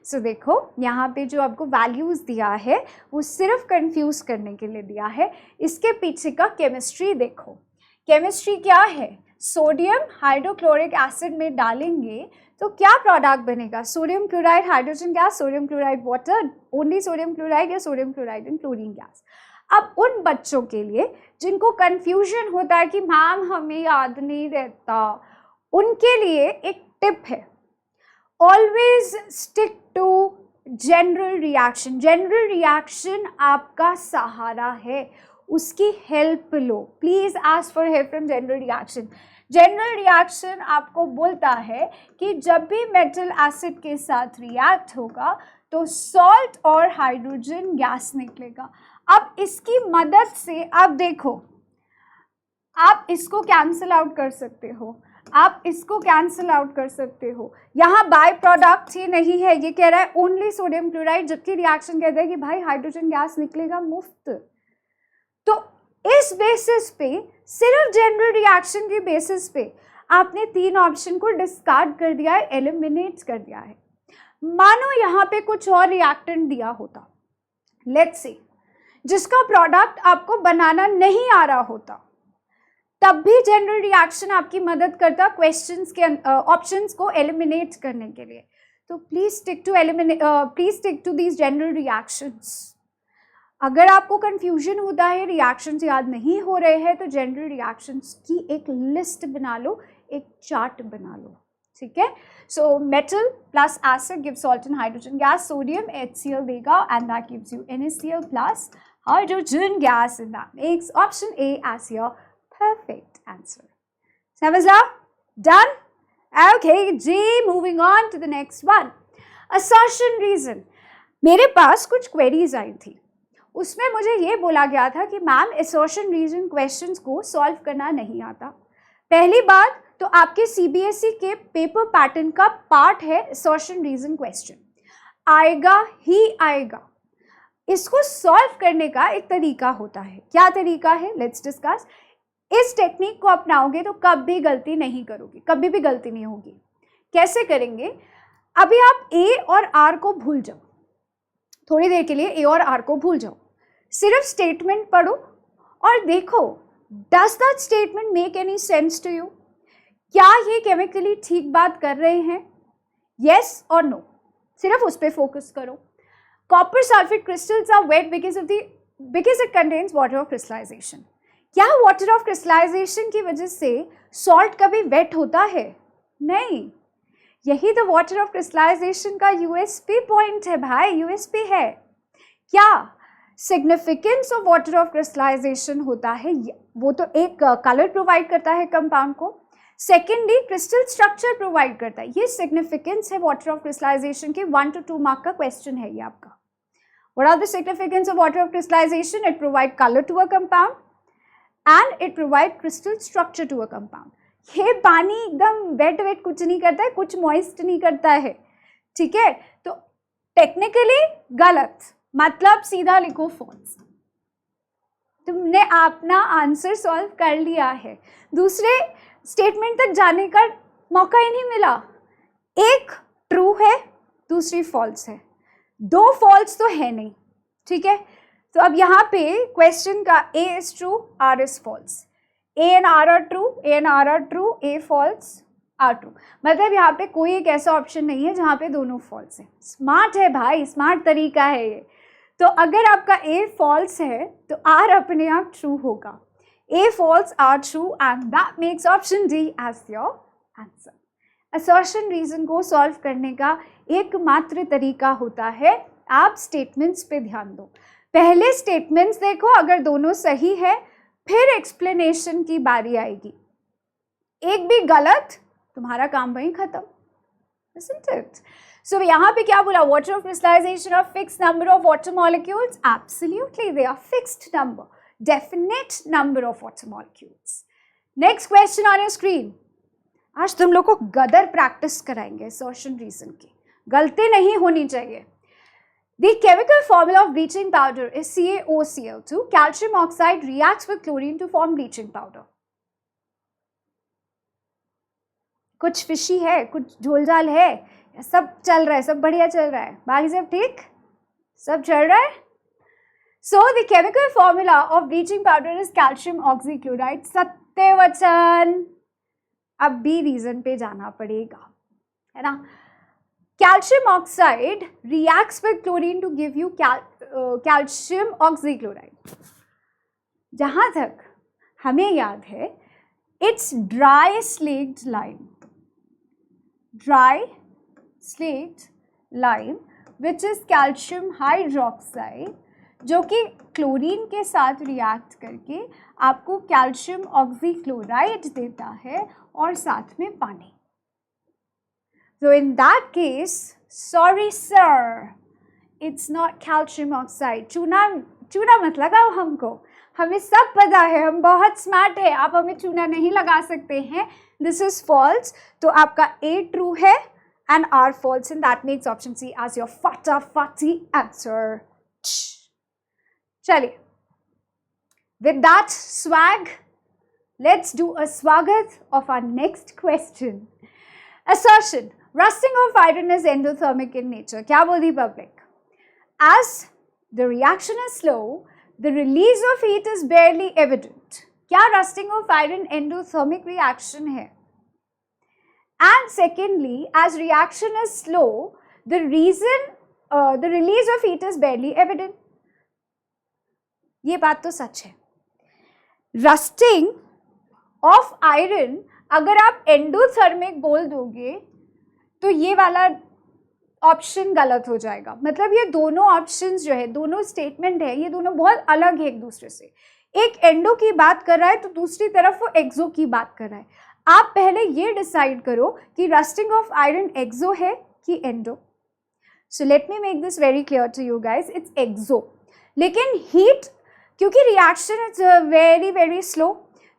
सो देखो यहाँ पे जो आपको वैल्यूज दिया है वो सिर्फ कंफ्यूज करने के लिए दिया है। इसके पीछे का केमिस्ट्री देखो। केमिस्ट्री क्या है? सोडियम हाइड्रोक्लोरिक एसिड में डालेंगे तो क्या प्रोडक्ट बनेगा? Sodium chloride hydrogen gas, sodium chloride water, only sodium chloride या sodium chloride and chlorine gas. अब उन बच्चों के लिए जिनको कंफ्यूजन होता है कि मैम हमें याद नहीं रहता, उनके लिए एक टिप है, always stick to general reaction. General reaction आपका सहारा है, उसकी हेल्प लो। Please ask for help from general reaction. General reaction आपको बोलता है कि जब भी मेटल एसिड के साथ रिएक्ट होगा तो सॉल्ट और हाइड्रोजन गैस निकलेगा। अब इसकी मदद से आप देखो, आप इसको कैंसिल आउट कर सकते हो, आप इसको कैंसिल आउट कर सकते हो। यहाँ बाय प्रोडक्ट ही नहीं है, ये कह रहा है ओनली सोडियम क्लोराइड, जबकि रिएक्शन कहता है कि भाई हाइड्रोजन गैस निकलेगा मुफ्त। तो इस बेसिस पे, सिर्फ जनरल रिएक्शन के बेसिस पे आपने 3 ऑप्शन को डिस्कार्ड कर दिया है, एलिमिनेट कर दिया है। मानो यहाँ पे कुछ और रिएक्टेंट दिया होता, लेट्स से जिसका प्रोडक्ट आपको बनाना नहीं आ रहा होता, तब भी जनरल रिएक्शन आपकी मदद करता क्वेश्चंस के ऑप्शंस को एलिमिनेट करने के लिए। तो please stick to these general reactions. अगर आपको कंफ्यूजन होता है, रिएक्शंस याद नहीं हो रहे हैं, तो जनरल रिएक्शंस की एक लिस्ट बना लो, एक चार्ट बना लो, ठीक है। So metal plus acid give salt and hydrogen gas, sodium HCl देगा and that gives you NaCl plus hydrogen gas, and that makes option A as your perfect answer. समझ लो? Done? Okay, G, moving on to the next one. Assertion reason. मेरे पास कुछ queries आई थी, उसमें मुझे ये बोला गया था कि मैम assertion reason क्वेश्चंस को सॉल्व करना नहीं आता. पहली बात तो आपके CBSE के पेपर पैटर्न का पार्ट है assertion reason क्वेश्चन. आएगा ही आएगा. इसको सॉल्व करने का एक तरीका होता है. क्या तरीका है? Let's discuss. इस टेक्निक को अपनाओगे तो कभी गलती नहीं करोगे, कभी भी गलती नहीं होगी. कैसे करेंगे? अभी आप ए और आर को भूल जाओ, थोड़ी देर के लिए ए और आर को भूल जाओ, सिर्फ स्टेटमेंट पढ़ो और देखो does that statement make any sense to you. क्या ये केमिकली ठीक बात कर रहे हैं? यस और नो, सिर्फ उस पर फोकस करो. Copper sulphate crystals are wet because it contains water of crystallisation. क्या वाटर ऑफ क्रिस्टलाइजेशन की वजह से सॉल्ट कभी वेट होता है? नहीं. यही तो वाटर ऑफ क्रिस्टलाइजेशन का यूएसपी पॉइंट है भाई, यूएसपी है. क्या significance of water of crystallisation होता है? वो तो एक कलर प्रोवाइड करता है कंपाउंड को, सेकेंडली क्रिस्टल स्ट्रक्चर प्रोवाइड करता है. ये सिग्निफिकेंस है वाटर ऑफ क्रिस्टलाइजेशन के. 1 to 2 मार्क का क्वेश्चन है ये आपका. What are the significance of water of crystallisation? It provide colour to a compound and it provide crystal structure to a compound. ये पानी एकदम वेट कुछ नहीं करता है, कुछ मॉइस्ट नहीं करता है. ठीक है, तो टेक्निकली गलत, मतलब सीधा लिखो फॉल्स. तुमने अपना आंसर सॉल्व कर लिया है, दूसरे स्टेटमेंट तक जाने का मौका ही नहीं मिला. एक ट्रू है, दूसरी फॉल्स है, दो फॉल्स तो है नहीं. ठीक है, तो अब यहाँ पे क्वेश्चन का A is true, R is false. A and R are true, A and R are true, A false, R true. मतलब यहाँ पे कोई एक ऐसा ऑप्शन नहीं है जहाँ पे दोनों फॉल्स है. स्मार्ट है भाई, स्मार्ट तरीका है ये. तो अगर आपका A फॉल्स है तो R अपने आप ट्रू होगा. A false, R true, and that makes option D as your answer. Assertion reason को सॉल्व करने का एकमात्र तरीका होता है, आप स्टेटमेंट्स पे ध्यान दो. पहले स्टेटमेंट्स देखो, अगर दोनों सही है फिर एक्सप्लेनेशन की बारी आएगी. एक भी गलत, तुम्हारा काम वहीं खत्म. Isn't it? So यहाँ पे क्या बोला? Water of crystallization of fixed number of water molecules. Absolutely, they are fixed number, definite number of water molecules. Next question on your screen. आज तुम लोग को गदर प्रैक्टिस कराएंगे assertion reason की, गलती नहीं होनी चाहिए. The chemical formula of bleaching powder is CaOCl2. Calcium oxide reacts with chlorine to form bleaching powder. कुछ फिशी है, कुछ झोलझाल है, सब चल रहा है, सब बढ़िया चल रहा है, बाकी सब ठीक, सब चल रहा है. So the chemical formula of bleaching powder is calcium oxychloride. सत्य वचन. अब भी रीजन पे जाना पड़ेगा, है ना. Calcium oxide reacts with chlorine to give you calcium oxychloride. जहाँ तक हमें याद है, it's dry slaked lime. Dry slaked lime, which is calcium hydroxide, जो कि क्लोरीन के साथ रिएक्ट करके आपको कैल्शियम ऑक्सीक्लोराइड देता है और साथ में पानी. So in that case, sorry sir, it's not calcium oxide. चूना मत लगाओ हमको, हमें सब पता है, हम बहुत स्मार्ट है, आप हमें चूना नहीं लगा सकते हैं. This is false. तो आपका A true है and R false, and that makes option C as your fatty answer. चलिए, with that swag, let's do a swagat of our next question. Assertion. Rusting of iron is endothermic in nature. क्या बोल दी public? As the reaction is slow, the release of heat is barely evident. क्या rusting of iron endothermic reaction है? And secondly, as reaction is slow, the release of heat is barely evident. ये बात तो सच है. Rusting of iron अगर आप endothermic बोल दोगे तो ये वाला ऑप्शन गलत हो जाएगा. मतलब ये दोनों ऑप्शंस जो है, दोनों स्टेटमेंट है, ये दोनों बहुत अलग है एक दूसरे से. एक एंडो की बात कर रहा है तो दूसरी तरफ वो एक्सो की बात कर रहा है. आप पहले ये डिसाइड करो कि रस्टिंग ऑफ आयरन एक्सो है कि endo. So let me make this very clear to you guys, it's exo. लेकिन हीट, क्योंकि reaction is very very slow,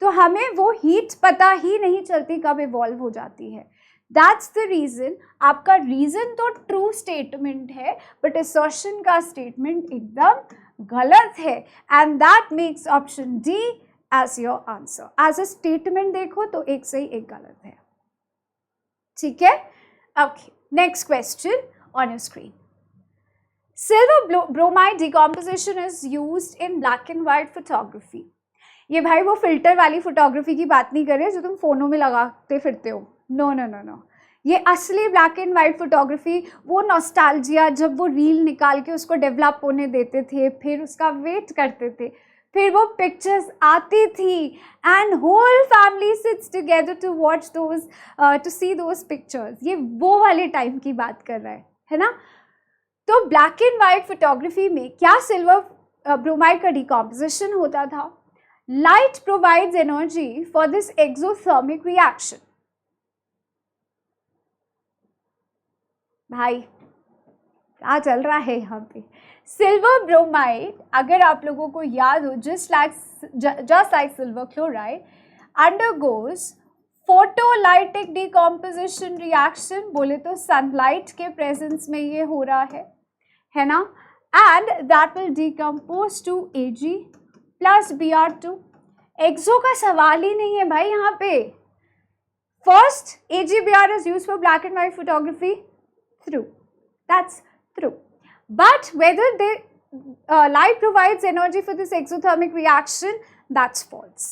तो हमें वो हीट पता ही नहीं चलती कब इवॉल्व हो जाती है. That's the reason. आपका रीजन तो ट्रू स्टेटमेंट है, बट असर्शन का स्टेटमेंट एकदम गलत है, and that makes option D as your answer. As a statement देखो तो एक सही एक गलत है. ठीक है. Okay, next question on your screen. Silver bromide decomposition is used in black and white photography. ये भाई वो फिल्टर वाली फोटोग्राफी की बात नहीं कर रहे जो तुम फोनों में लगाते फिरते हो. नो नो नो नो, ये असली ब्लैक एंड वाइट फोटोग्राफी, वो नॉस्टैल्जिया, जब वो रील निकाल के उसको डेवलप होने देते थे, फिर उसका वेट करते थे, फिर वो पिक्चर्स आती थी and whole family sits together to watch those, to see those pictures. ये वो वाले टाइम की बात कर रहा है ना. तो ब्लैक एंड वाइट फोटोग्राफी में क्या सिल्वर ब्रोमाइड का डिकम्पोजिशन होता था. Light provides energy for this exothermic reaction. भाई क्या चल रहा है यहाँ पे. सिल्वर ब्रोमाइड, अगर आप लोगों को याद हो, just like silver chloride undergoes photolytic decomposition reaction. बोले तो सनलाइट के प्रेजेंस में ये हो रहा है ना. And that will decompose to Ag plus Br2. Exo का सवाल ही नहीं है भाई यहाँ पे. First AgBr is used for black and white photography. True, that's true. But whether light provides energy for this exothermic reaction, that's false.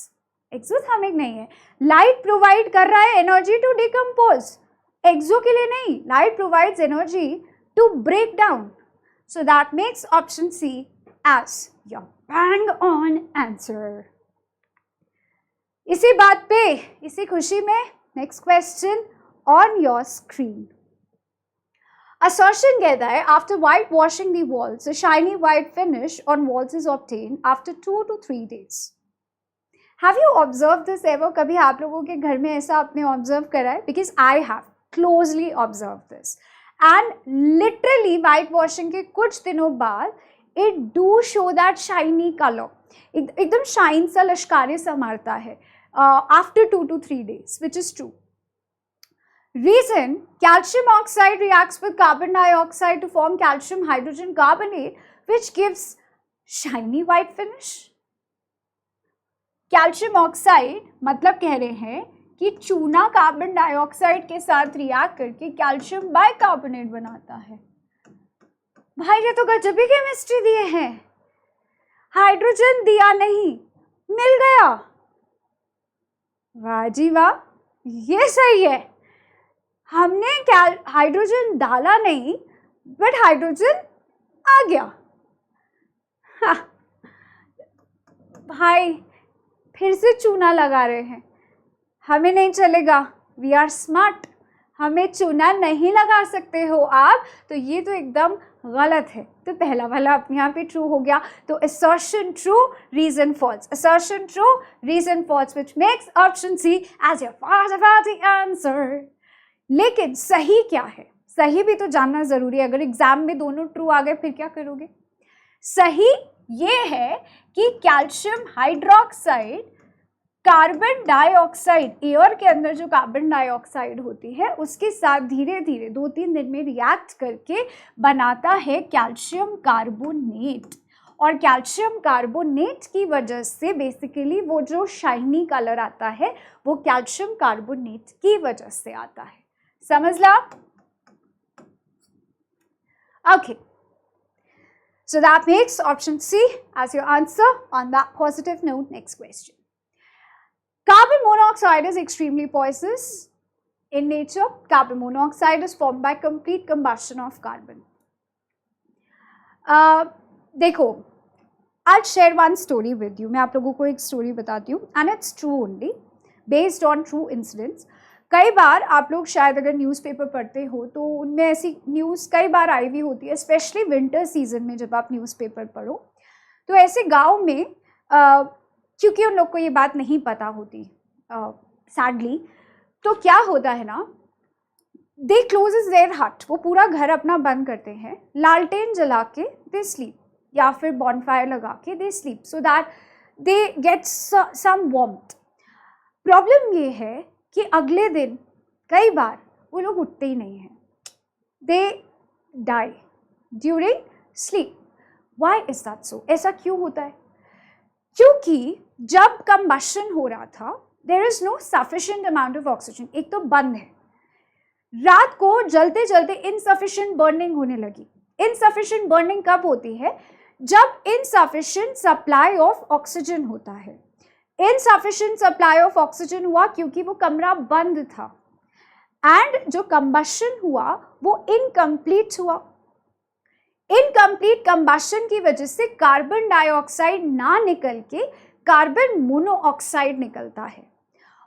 Exothermic नहीं है. Light provide कर रहा है energy to decompose. Exo के लिए नहीं. Light provides energy to break down. So that makes option C as your bang on answer. इसी बात पे, इसी खुशी में next question on your screen. Assertion कहता है after whitewashing the walls, a shiny white finish on walls is obtained after 2 to 3 days. Have you observed this ever? कभी आप लोगों के घर में ऐसा आपने ऑब्जर्व करा है? Because I have closely observed this. And literally whitewashing के कुछ दिनों बाद it do show that shiny color. एकदम शाइन सा लश्कारे सा मारता है after 2 to 3 days, which is true. Reason, calcium oxide reacts with carbon dioxide to form calcium hydrogen carbonate, which gives shiny white finish. Calcium oxide मतलब कह रहे हैं कि चूना कार्बन डाइऑक्साइड के साथ रिएक्ट करके कैल्शियम बाइकार्बोनेट बनाता है. भाई ये तो गजबी केमिस्ट्री दिए हैं. हाइड्रोजन दिया नहीं, मिल गया. वाह जी वाह, ये सही है. हमने हाइड्रोजन डाला नहीं, बट हाइड्रोजन आ गया. हाँ. भाई फिर से चूना लगा रहे हैं. हमें नहीं चलेगा. We are smart. हमें चूना नहीं लगा सकते हो आप, तो ये तो एकदम गलत है. तो पहला वाला अपने यहाँ पे ट्रू हो गया. तो assertion true, reason false. assertion true, reason false, which makes option C as your first answer. लेकिन सही क्या है? सही भी तो जानना जरूरी है. अगर एग्जाम में दोनों ट्रू आ गए फिर क्या करोगे? सही ये है कि calcium hydroxide carbon dioxide, air के अंदर जो कार्बन डाइऑक्साइड होती है उसके साथ धीरे धीरे 2-3 दिन में रिएक्ट करके बनाता है कैल्शियम कार्बोनेट. और कैल्शियम कार्बोनेट की वजह से बेसिकली वो जो शाइनी कलर आता है वो कैल्शियम कार्बोनेट की वजह से आता है. समझ ला? Okay. So that makes option C as your answer. On that positive note, next question. Carbon monoxide is extremely poisonous in nature. Carbon monoxide is formed by complete combustion of carbon. देखो, I'll share one story with you. मैं आप लोगों को एक story बताती हूँ, and it's true only, based on true incidents. कई बार आप लोग शायद अगर न्यूज़पेपर पढ़ते हो तो उनमें ऐसी न्यूज़ कई बार आई हुई होती है, स्पेशली विंटर सीजन में जब आप न्यूज़पेपर पढ़ो तो ऐसे गांव में क्योंकि उन लोग को ये बात नहीं पता होती सैडली, तो क्या होता है ना, दे क्लोजेस देयर हट, वो पूरा घर अपना बंद करते हैं, लालटेन जला के दे स्लीप, या फिर बॉनफायर लगा के they sleep, so that they get some warmth. Problem ये है कि अगले दिन कई बार वो लोग उठते ही नहीं हैं, they die during sleep. Why is that so? ऐसा क्यों होता है? क्योंकि जब कंबशन हो रहा था, there is no sufficient amount of oxygen. एक तो बंद है, रात को जलते जलते इनसफिशिएंट बर्निंग होने लगी। इनसफिशिएंट बर्निंग कब होती है? जब इनसफिशिएंट सप्लाई ऑफ ऑक्सीजन होता है। इनसफिशिएंट सप्लाई ऑफ ऑक्सीजन हुआ क्योंकि वो कमरा बंद था, एंड जो कंबशन हुआ वो इनकम्प्लीट हुआ। इनकम्प्लीट कंबशन की वजह से कार्बन डाइऑक्साइड ना निकल के कार्बन मोनोऑक्साइड निकलता है,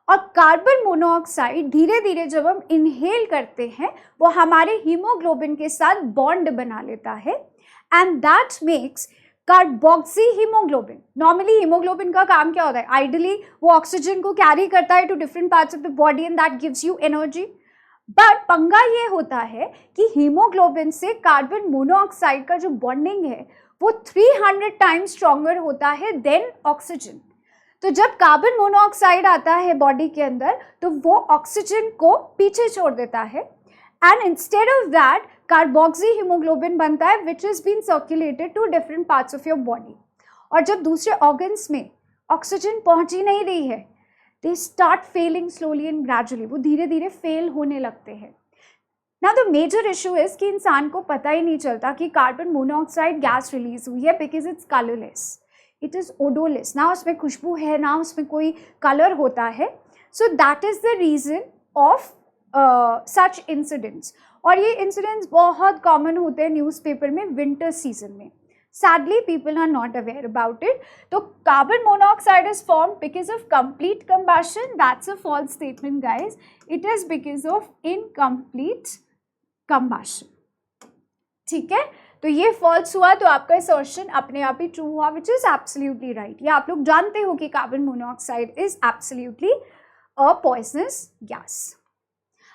और कार्बन मोनोऑक्साइड धीरे धीरे जब हम इनहेल करते हैं वो हमारे हीमोग्लोबिन के साथ बॉन्ड बना लेता है, and that makes carboxy haemoglobin. Normally haemoglobin का काम क्या होता है? आइडियली वो ऑक्सीजन को कैरी करता है to different parts of the body and that gives you energy. But पंगा ये होता है कि हीमोग्लोबिन से कार्बन मोनोऑक्साइड का जो बॉन्डिंग है वो 300 टाइम्स स्ट्रॉन्गर होता है देन ऑक्सीजन। तो जब कार्बन मोनोऑक्साइड आता है बॉडी के अंदर तो वो ऑक्सीजन को पीछे छोड़ देता है, and instead of that carboxyhaemoglobin बनता है which is been circulated to different parts of your body. और जब दूसरे ऑर्गन्स में ऑक्सीजन पहुंच ही नहीं रही है, they start failing slowly and gradually, वो धीरे धीरे फेल होने लगते हैं। Now the major issue is कि इंसान को पता ही नहीं चलता कि कार्बन मोनोऑक्साइड गैस रिलीज हुई है, because it's colourless, it is odourless, ना उसमें खुशबू है ना उसमें कोई कलर होता है। So that is the reason of such incidents. और ये इंसिडेंट्स बहुत कॉमन होते हैं न्यूज़पेपर में विंटर सीजन में। Sadly, people are not aware about it. So, carbon monoxide is formed because of complete combustion. That's a false statement, guys. It is because of incomplete combustion. ठीक है, तो ये false हुआ, तो आपका assertion अपने आप ही true हुआ, which is absolutely right. ये आप लोग जानते हो कि carbon monoxide is absolutely a poisonous gas.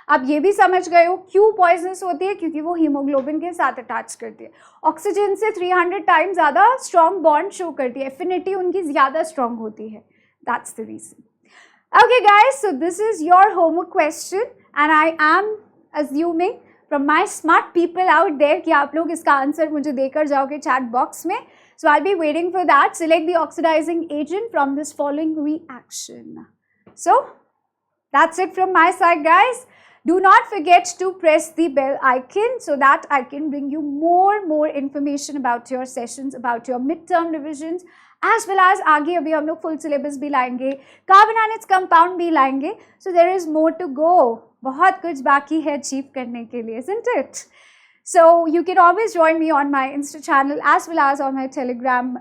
आप ये भी समझ गए हो क्यों पॉइजनस होती है, क्योंकि वो हीमोग्लोबिन के साथ अटैच करती है, ऑक्सीजन से 300 टाइम्स ज़्यादा स्ट्रॉन्ग बॉन्ड शो करती है, एफिनिटी उनकी ज़्यादा स्ट्रॉन्ग होती है, that's the reason. Okay guys, so this is your homework question and I am assuming from my smart people out there कि आप लोग इसका आंसर मुझे देकर जाओगे चैट बॉक्स में। So I be waiting for that. Select the oxidising agent from this following reaction. So that's it from my side guys. Do not forget to press the bell icon so that I can bring you more information about your sessions, about your midterm revisions, as well as आगे अभी हम लोग full syllabus भी लाएंगे, carbon and its compound भी लाएंगे. So there is more to go. बहुत कुछ बाकी है achieve करने के लिए, isn't it? So you can always join me on my Insta channel as well as on my Telegram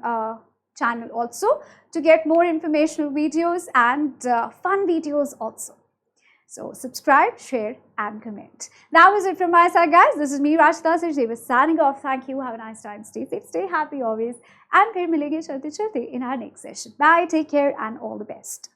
channel also to get more informational videos and fun videos also. So subscribe, share and comment. That was it from my side guys. This is me Rashida Sachdeva signing off. Thank you. Have a nice time. Stay safe, stay happy always. And फिर मिलेंगे चलते चलते in our next session. Bye, take care and all the best.